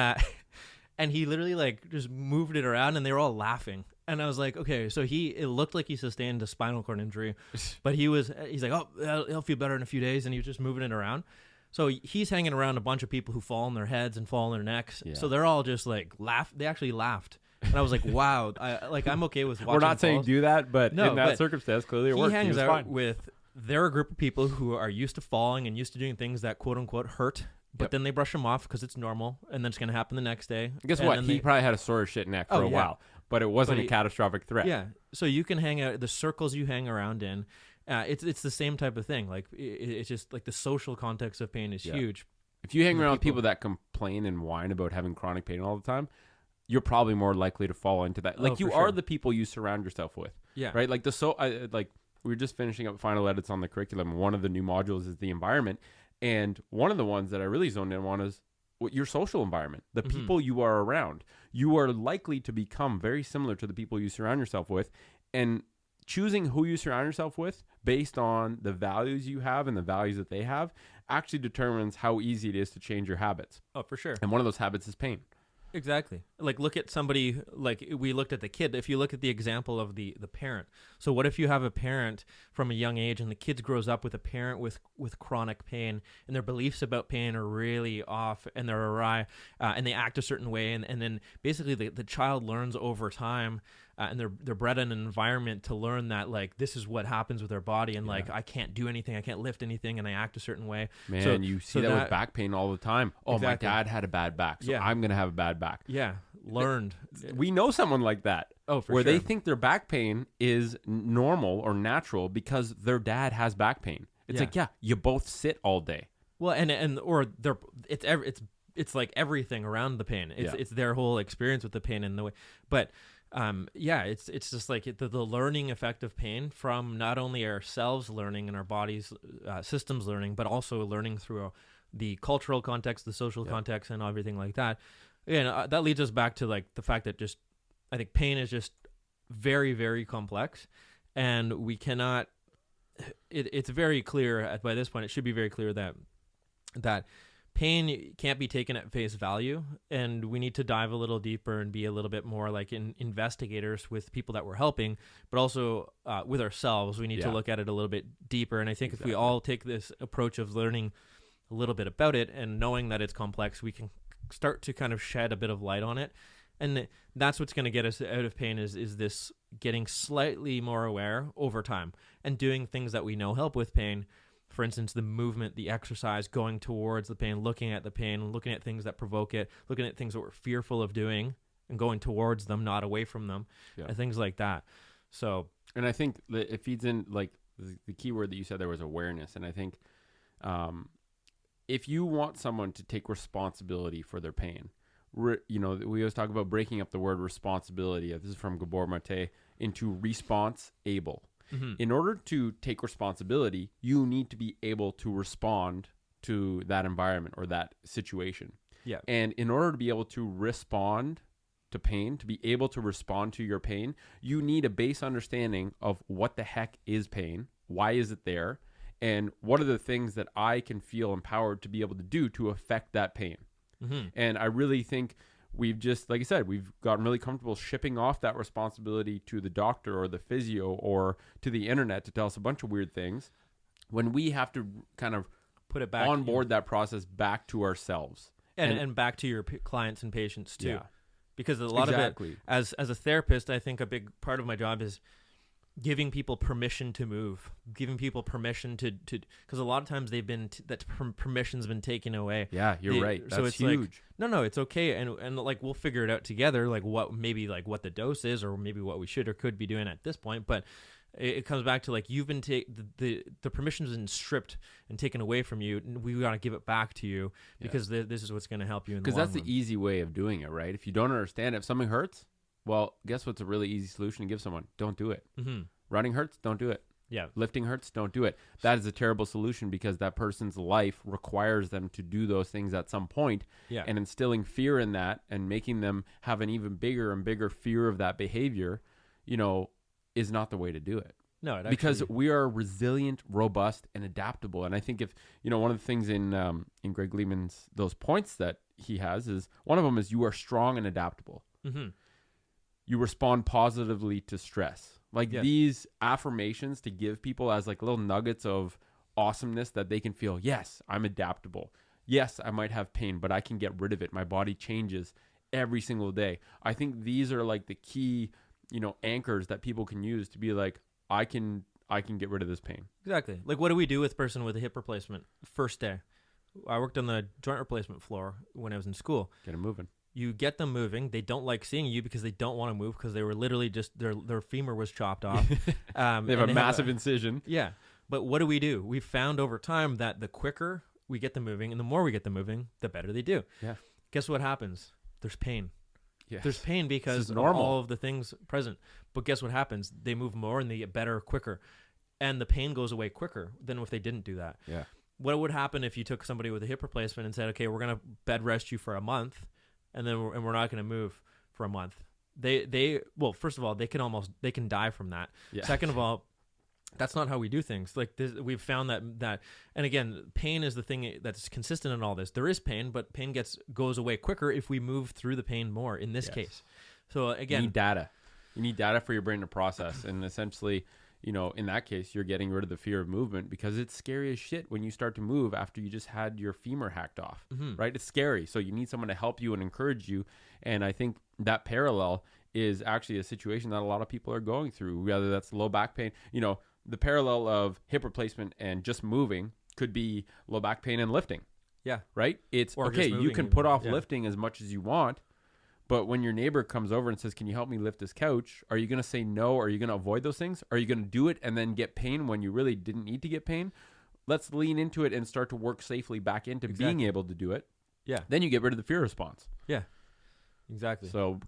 he literally like just moved it around, and they were all laughing. And I was like, okay, so it looked like he sustained a spinal cord injury, but he's like, oh, he'll feel better in a few days, and he was just moving it around. So he's hanging around a bunch of people who fall on their heads and fall on their necks. Yeah. So they're all just like laugh. They actually laughed. And I was like, wow, I'm okay with watching. We're not saying falls. Do that, but in that circumstance, clearly it worked. He hangs out with, they're a group of people who are used to falling and used to doing things that quote unquote hurt, but then they brush them off because it's normal, and then it's going to happen the next day. Guess what? He probably had a sore as shit neck for a while, but it wasn't a catastrophic threat. Yeah. So you can hang out, the circles you hang around in, it's the same type of thing. Like it's just like the social context of pain is huge. If you hang around with people that complain and whine about having chronic pain all the time, you're probably more likely to fall into that. Like you are the people you surround yourself with. Yeah. Right. Like we were just finishing up final edits on the curriculum. One of the new modules is the environment, and one of the ones that I really zoned in on is your social environment, the people you are around. You are likely to become very similar to the people you surround yourself with, and choosing who you surround yourself with based on the values you have and the values that they have actually determines how easy it is to change your habits. Oh, for sure. And one of those habits is pain. Exactly. Like look at somebody, like we looked at the kid. If you look at the example of the parent. So what if you have a parent from a young age and the kid grows up with a parent with chronic pain, and their beliefs about pain are really off and they're awry, and they act a certain way, and then basically the child learns over time, and they're bred in an environment to learn that like this is what happens with their body, and like I can't do anything, I can't lift anything, and I act a certain way. Man, so, you see that with back pain all the time. Oh, exactly. My dad had a bad back, so I'm gonna have a bad back. Yeah, learned. We know someone like that. Oh, for where sure. They think their back pain is normal or natural because their dad has back pain. It's like, you both sit all day. Well, it's like everything around the pain. It's their whole experience with the pain and the way, but. It's just like the learning effect of pain from not only ourselves learning and our bodies systems learning, but also learning through the cultural context, the social context, and everything like that. And that leads us back to like the fact that I think pain is just very, very complex, and we cannot. It's very clear by this point. It should be very clear that pain can't be taken at face value, and we need to dive a little deeper and be a little bit more like investigators with people that we're helping, but also with ourselves. We need to look at it a little bit deeper. And I think if we all take this approach of learning a little bit about it and knowing that it's complex, we can start to kind of shed a bit of light on it. And that's what's going to get us out of pain is this getting slightly more aware over time and doing things that we know help with pain. For instance, the movement, the exercise, going towards the pain, looking at the pain, looking at things that provoke it, looking at things that we're fearful of doing and going towards them, not away from them, and things like that. So, and I think that it feeds in, like, the key word that you said there was awareness. And I think if you want someone to take responsibility for their pain, we always talk about breaking up the word responsibility. This is from Gabor Mate, into response able. Mm-hmm. In order to take responsibility, you need to be able to respond to that environment or that situation. Yeah. And in order to be able to respond to pain, to be able to respond to your pain, you need a base understanding of what the heck is pain, why is it there, and what are the things that I can feel empowered to be able to do to affect that pain. Mm-hmm. And I really think we've just, like I said, we've gotten really comfortable shipping off that responsibility to the doctor or the physio or to the internet to tell us a bunch of weird things, when we have to kind of put it back, onboard that process back to ourselves and back to your clients and patients too. Yeah. Because a lot of it, as a therapist, I think a big part of my job is giving people permission to move, giving people permission to because a lot of times they've been that permission's been taken away. Yeah, you're right. That's so it's huge. Like, no, it's okay, and like we'll figure it out together, like what the dose is, or maybe what we should or could be doing at this point. But it comes back to, like, you've been the permission's been stripped and taken away from you, and we got to give it back to you because this is what's going to help you in the long run. Because that's the easy way of doing it, right? If you don't understand, if something hurts, well, guess what's a really easy solution to give someone? Don't do it. Mm-hmm. Running hurts, don't do it. Yeah. Lifting hurts, don't do it. That is a terrible solution because that person's life requires them to do those things at some point. Yeah. And instilling fear in that and making them have an even bigger and bigger fear of that behavior, is not the way to do it. No, because we are resilient, robust, and adaptable. And I think if, one of the things in Greg Lehman's, those points that he has is, one of them is you are strong and adaptable. Mm-hmm. You respond positively to stress. Like these affirmations to give people as like little nuggets of awesomeness that they can feel, yes, I'm adaptable. Yes, I might have pain, but I can get rid of it. My body changes every single day. I think these are like the key, anchors that people can use to be like, I can get rid of this pain. Exactly. Like, what do we do with a person with a hip replacement? First day. I worked on the joint replacement floor when I was in school. Get them moving. You get them moving. They don't like seeing you because they don't want to move because they were literally just, their femur was chopped off. They have a massive incision. Yeah. But what do? We've found over time that the quicker we get them moving and the more we get them moving, the better they do. Yeah. Guess what happens? There's pain. Yes. There's pain because of all of the things present. But guess what happens? They move more and they get better quicker. And the pain goes away quicker than if they didn't do that. Yeah. What would happen if you took somebody with a hip replacement and said, okay, we're going to bed rest you for a month and then we're not going to move for a month? Well, first of all, they can die from that. Yeah. Second of all, that's not how we do things. Like this, we've found that, and again, pain is the thing that's consistent in all this. There is pain, but pain goes away quicker if we move through the pain more. In this case, so again, you need data. You need data for your brain to process, and essentially, in that case, you're getting rid of the fear of movement because it's scary as shit when you start to move after you just had your femur hacked off. Mm-hmm. Right? It's scary. So you need someone to help you and encourage you. And I think that parallel is actually a situation that a lot of people are going through. Whether that's low back pain, the parallel of hip replacement and just moving could be low back pain and lifting. Yeah. Right? It's or okay, you can put off lifting as much as you want, but when your neighbor comes over and says, can you help me lift this couch? Are you going to say no? Are you going to avoid those things? Are you going to do it and then get pain when you really didn't need to get pain? Let's lean into it and start to work safely back into being able to do it. Yeah. Then you get rid of the fear response. Yeah. Exactly. So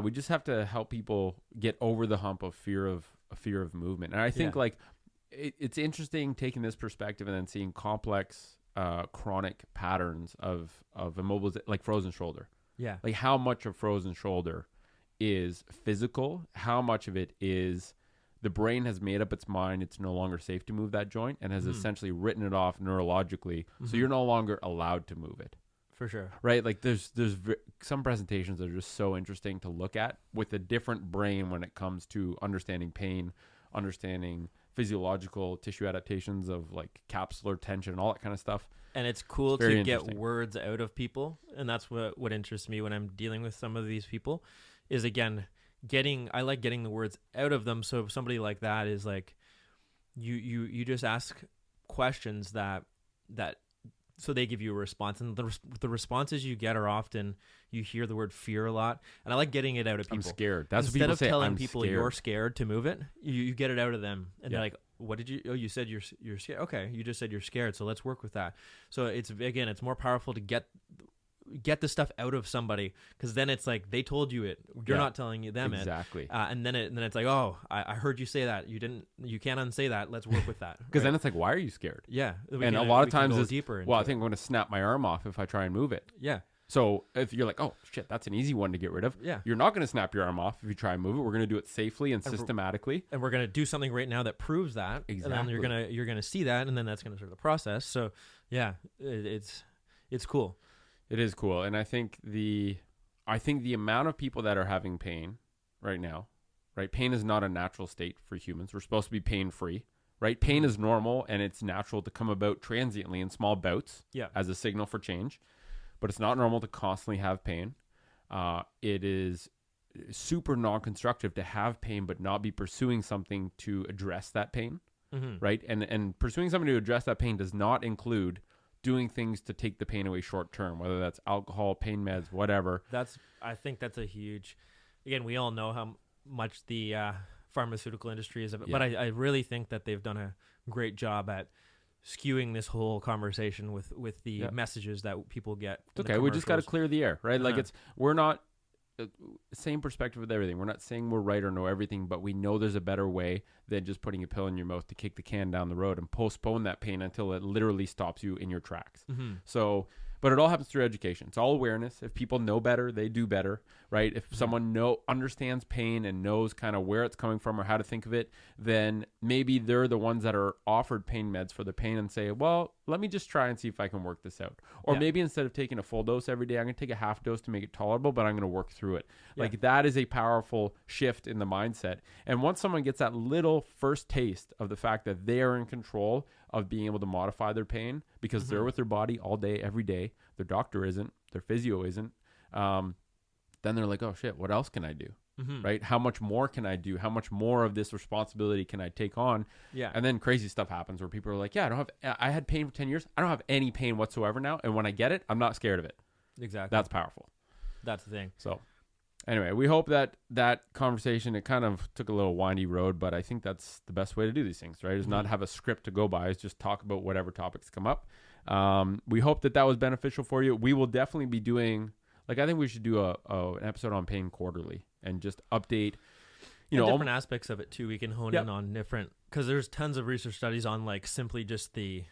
we just have to help people get over the hump of fear of movement. And I think it's interesting taking this perspective and then seeing complex chronic patterns of immobilization, like frozen shoulder. Yeah. Like how much of frozen shoulder is physical, how much of it is the brain has made up its mind it's no longer safe to move that joint and has essentially written it off neurologically. So you're no longer allowed to move it. For sure. right? Like there's some presentations that are just so interesting to look at with a different brain when it comes to understanding pain, understanding physiological tissue adaptations of like capsular tension and all that kind of stuff. And it's cool It's very to get interesting. words out of people. And that's what interests me when I'm dealing with some of these people is, again, I like getting the words out of them. So if somebody like that is like, you just ask questions that so they give you a response, and the responses you get are often, you hear the word fear a lot, and I like getting it out of people. I'm scared. That's what Instead people of say. telling I'm people scared. you're scared to move it, you get it out of them, and Yeah. they're like, "What did you? Oh, you said you're scared. Okay, you just said you're scared, so let's work with that." So it's more powerful to get the stuff out of somebody, because then it's like they told you it, you're Yeah. not telling them Exactly. it, and then it's like, oh, I heard you say that, you can't unsay that, let's work with that. Because then it's like, why are you scared? Yeah, And a lot of times go it's, deeper. well, I into think I'm going to snap my arm off if I try and move it. it. Yeah, So if you're like, oh shit, that's an easy one to get rid of. Yeah. You're not going to snap your arm off if you try and move it. We're going to do it safely and And systematically. and we're gonna do something right now that proves that. And then Exactly. you're gonna see that, and then that's gonna start the process. So yeah, it's cool. It is cool. And I think the amount of people that are having pain right now, right? Pain is not a natural state for humans. We're supposed to be pain free, right? Pain is normal and it's natural to come about transiently in small bouts Yeah. as a signal for change, but it's not normal to constantly have pain. It is super non-constructive to have pain but not be pursuing something to address that pain, right? And pursuing something to address that pain does not include doing things to take the pain away short term, whether that's alcohol, pain meds, whatever. I think that's a huge. Again, we all know how much the pharmaceutical industry is, but I really think that they've done a great job at skewing this whole conversation with the messages that people get. It's okay. We just got to commercials. clear the air, right? Like we're not same perspective with everything. We're not saying we're right or know everything, but we know there's a better way than just putting a pill in your mouth to kick the can down the road and postpone that pain until it literally stops you in your tracks. So, but it all happens through education. It's all awareness. If people know better, they do better, right? If someone understands pain and knows kind of where it's coming from or how to think of it, then maybe they're the ones that are offered pain meds for the pain and say, well, let me just try and see if I can work this out. Or maybe instead of taking a full dose every day, I'm going to take a half dose to make it tolerable, but I'm going to work through it. Like that is a powerful shift in the mindset. And once someone gets that little first taste of the fact that they are in control of being able to modify their pain because they're with their body all day, every day, their doctor isn't, their physio isn't, then they're like, oh shit, what else can I do? Right? How much more can I do? How much more of this responsibility can I take on? Yeah. And then crazy stuff happens where people are like, yeah, I had pain for 10 years. I don't have any pain whatsoever now. And when I get it, I'm not scared of it. Exactly. That's powerful. That's the thing. So anyway, we hope that conversation, it kind of took a little windy road, but I think that's the best way to do these things, right? Is not have a script to go by, is just talk about whatever topics come up. We hope that was beneficial for you. We will definitely be doing, I think we should do an episode on pain quarterly and just update, different aspects of it too. We can hone Yep. in on different, because there's tons of research studies on simply just the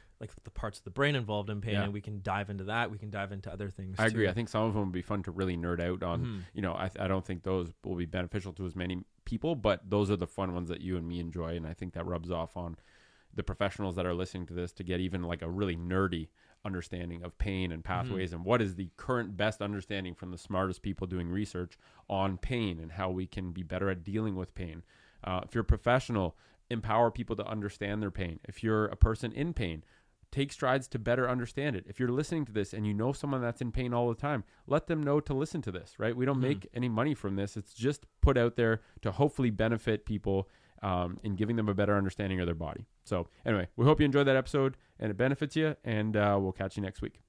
parts of the brain involved in pain, and we can dive into that. We can dive into other things. I agree. too. I think some of them would be fun to really nerd out on. I don't think those will be beneficial to as many people, but those are the fun ones that you and me enjoy, and I think that rubs off on the professionals that are listening to this to get even a really nerdy understanding of pain and pathways and what is the current best understanding from the smartest people doing research on pain and how we can be better at dealing with pain. If you're a professional, empower people to understand their pain. If you're a person in pain, take strides to better understand it. If you're listening to this and you know someone that's in pain all the time, let them know to listen to this, right? We don't make any money from this. It's just put out there to hopefully benefit people in giving them a better understanding of their body. So anyway, we hope you enjoyed that episode and it benefits you, and we'll catch you next week.